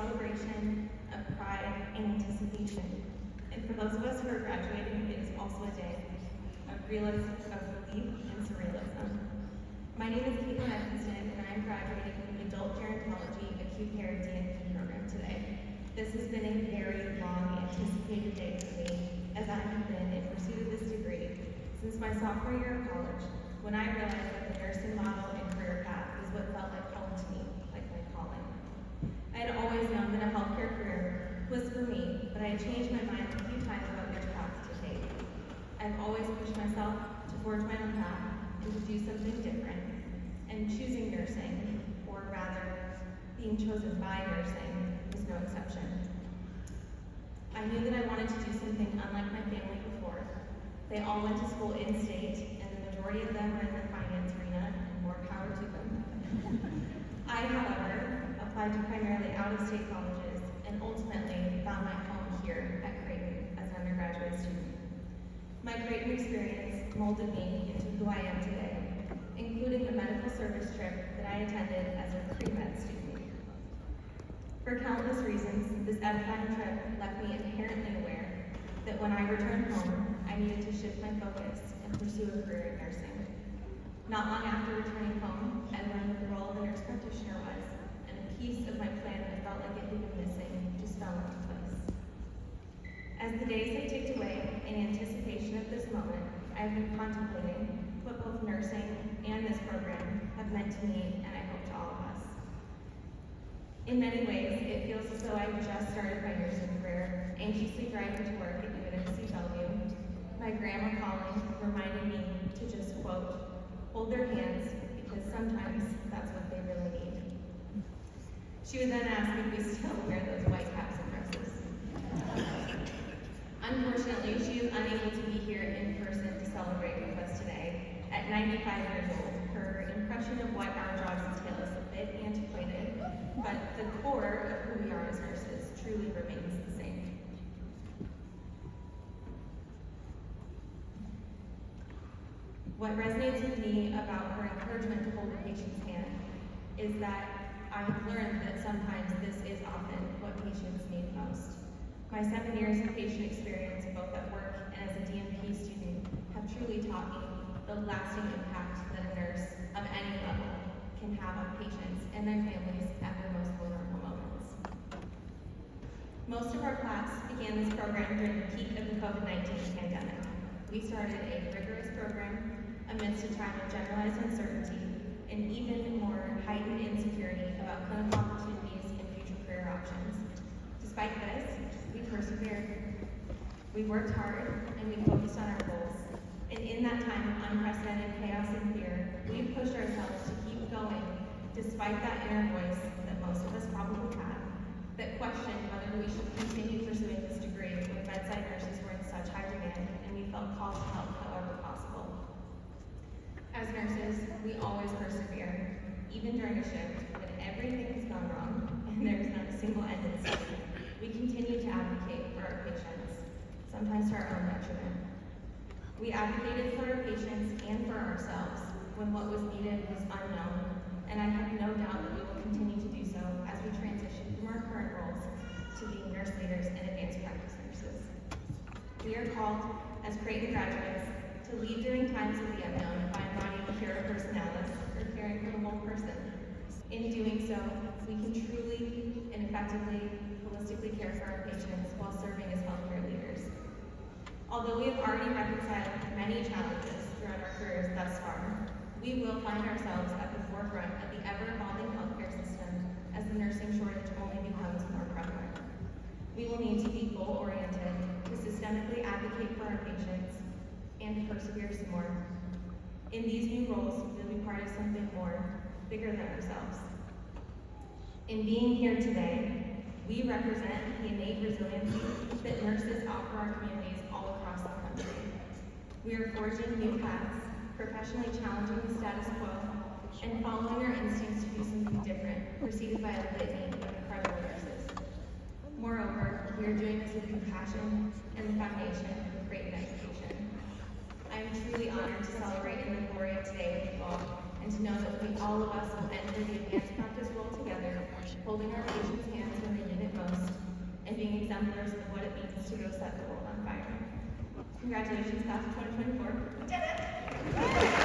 celebration, of pride, and anticipation. And for those of us who are graduating, it is also a day of relief and surrealism. My name is Kaitlin, and I'm graduating from the Adult Gerontology Acute Care DNP program today. This has been a very long, anticipated day for me, as I have been in pursuit of this degree since my sophomore year of college, when I realized that the nursing model and career path is what felt like home to me, like my calling. I had always known that a healthcare career was for me, but I had changed my mind a few times about which path to take. I've always pushed myself to forge my own path and to do something different, and choosing nursing, or rather, being chosen by nursing, was no exception. I knew that I wanted to do something unlike my family before. They all went to school in-state, and the majority of them were in the finance arena, and more power to them. I, however, applied to primarily out-of-state colleges, and ultimately found my home here at Creighton as an undergraduate student. My Creighton experience molded me into who I am today, including the medical service trip that I attended as a pre-med student. For countless reasons, this edifying trip left me inherently aware that when I returned home, I needed to shift my focus and pursue a career in nursing. Not long after returning home, I learned what the role of a nurse practitioner was, and a piece of my plan that felt like it had been missing just fell into place. As the days have ticked away in anticipation of this moment, I have been contemplating what both nursing and this program have meant to me, and I hope to all of us. In many ways, it feels as though I just started my nursing career, anxiously driving to work at UNMC Bellevue, my grandma calling, reminding me to just, quote, hold their hands, because sometimes that's what they really need. She would then ask if we still wear those white caps and dresses. Unfortunately, she is unable to be here in person to celebrate with us today. At 95 years old, her impression of what our jobs entail is a bit antiquated, but the core of who we are as nurses truly remains the same. What resonates with me about her encouragement to hold a patient's hand is that I have learned that sometimes this is often what patients need most. My 7 years of patient experience, both at work and as a DNP student, have truly taught me the lasting impact that a nurse of any level can have on patients and their families at their most vulnerable moments. Most of our class began this program during the peak of the COVID-19 pandemic. We started a rigorous program amidst a time of generalized uncertainty and even more heightened insecurity about clinical opportunities and future career options. Despite this, we persevered. We worked hard and we focused on our goals. And in that time of unprecedented chaos and fear, we pushed ourselves to keep going despite that inner voice that most of us probably had, that questioned whether we should continue pursuing this degree when bedside nurses were in such high demand and we felt called to help however possible. As nurses, we always persevere, even during a shift when everything has gone wrong and there is not a single end in sight. We continue to advocate for our patients, sometimes to our own detriment. We advocated for our patients and for ourselves when what was needed was unknown, and I have no doubt that we will continue to do so as we transition from our current roles to being nurse leaders and advanced practice nurses. We are called, as Creighton graduates, to lead during times of the unknown by embodying cura personalis, or caring for the whole person. In doing so, we can truly and effectively, holistically care for our patients while serving as healthcare leaders. Although we have already reconciled many challenges throughout our careers thus far, we will find ourselves at the forefront of the ever-evolving healthcare system as the nursing shortage only becomes more prevalent. We will need to be goal-oriented, to systemically advocate for our patients, and to persevere some more. In these new roles, we'll be part of something more, bigger than ourselves. In being here today, we represent the innate resiliency that nurses offer our communities all across the country. We are forging new paths, professionally challenging the status quo, and following our instincts to do something different, preceded by a litany of incredible nurses. Moreover, we are doing this with compassion and the foundation of Creighton education. I am truly honored to celebrate in the glory of today with you all, and to know that all of us will enter the advanced practice role together, holding our patients' hands when they need to go set the world on fire. Congratulations, class of 2024. We did it!